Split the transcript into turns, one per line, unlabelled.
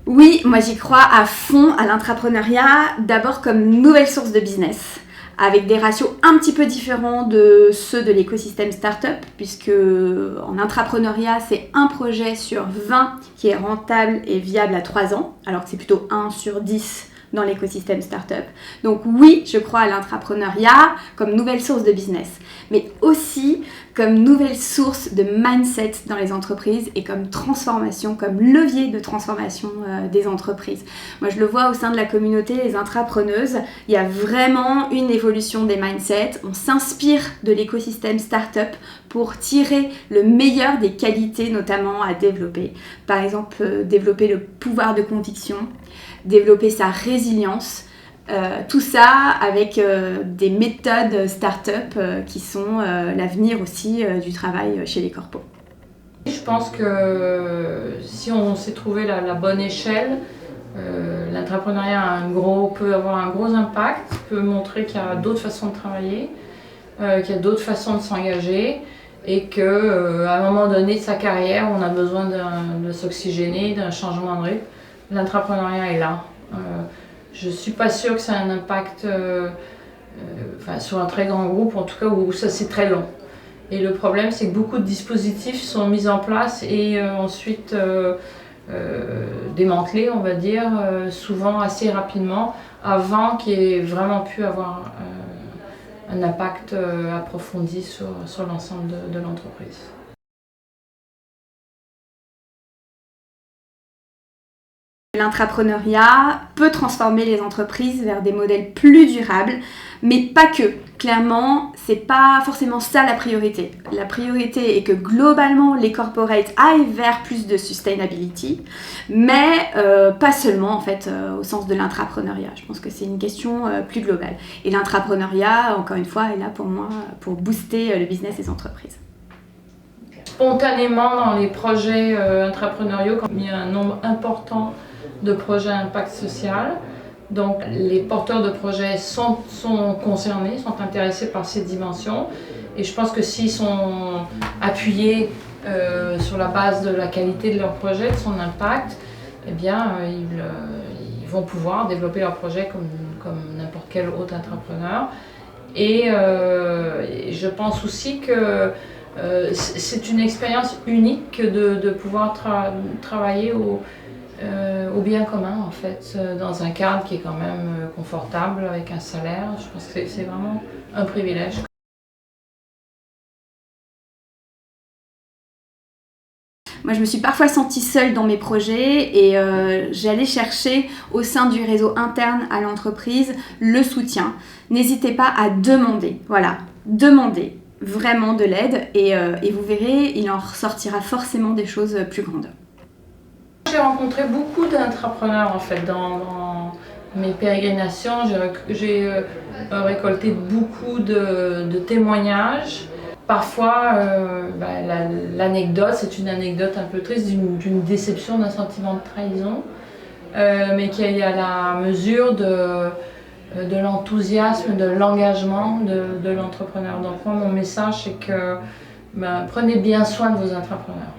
Oui, moi j'y crois à fond à l'intrapreneuriat, d'abord comme nouvelle source de business, avec des ratios un petit peu différents de ceux de l'écosystème startup, puisque en intrapreneuriat, c'est un projet sur 20 qui est rentable et viable à 3 ans, alors que c'est plutôt 1 sur 10 dans l'écosystème startup. Donc oui, je crois à l'intrapreneuriat comme nouvelle source de business, mais aussi comme nouvelle source de mindset dans les entreprises et comme transformation, comme levier de transformation des entreprises. Moi, je le vois au sein de la communauté des intrapreneuses, il y a vraiment une évolution des mindsets. On s'inspire de l'écosystème startup pour tirer le meilleur des qualités notamment à développer. Par exemple, développer le pouvoir de conviction, développer sa résilience, tout ça avec des méthodes start-up qui sont l'avenir aussi du travail chez les corpos.
Je pense que si on sait trouver la bonne échelle, l'entrepreneuriat peut avoir un gros impact, peut montrer qu'il y a d'autres façons de travailler, qu'il y a d'autres façons de s'engager et qu'à un moment donné de sa carrière, on a besoin de s'oxygéner, d'un changement de rythme. L'entrepreneuriat est là. Je ne suis pas sûre que ça a un impact sur un très grand groupe, en tout cas où ça c'est très long. Et le problème c'est que beaucoup de dispositifs sont mis en place et ensuite démantelés, on va dire, souvent assez rapidement, avant qu'il ait vraiment pu avoir un impact approfondi sur l'ensemble de l'entreprise.
L'intrapreneuriat peut transformer les entreprises vers des modèles plus durables, mais pas que. Clairement, c'est pas forcément ça la priorité. La priorité est que globalement, les corporates aillent vers plus de sustainability, mais pas seulement en fait au sens de l'intrapreneuriat. Je pense que c'est une question plus globale. Et l'intrapreneuriat, encore une fois, est là pour moi pour booster le business des entreprises.
Spontanément, dans les projets intrapreneuriaux, quand il y a un nombre important de projets à impact social, donc les porteurs de projets sont concernés, sont intéressés par ces dimensions. Et je pense que s'ils sont appuyés sur la base de la qualité de leur projet, de son impact, eh bien ils vont pouvoir développer leur projet comme n'importe quel autre entrepreneur. Et je pense aussi que c'est une expérience unique de pouvoir travailler au bien commun en fait, dans un cadre qui est quand même confortable avec un salaire. Je pense que c'est vraiment un privilège.
Moi, je me suis parfois sentie seule dans mes projets et j'allais chercher au sein du réseau interne à l'entreprise le soutien. N'hésitez pas à demander, voilà, demandez vraiment de l'aide et vous verrez, il en ressortira forcément des choses plus grandes.
J'ai rencontré beaucoup d'entrepreneurs en fait dans mes pérégrinations. J'ai récolté beaucoup de témoignages. Parfois, l'anecdote, c'est une anecdote un peu triste d'une déception, d'un sentiment de trahison, mais qui est à la mesure de l'enthousiasme, de l'engagement de l'entrepreneur. Donc moi, mon message, c'est que prenez bien soin de vos entrepreneurs.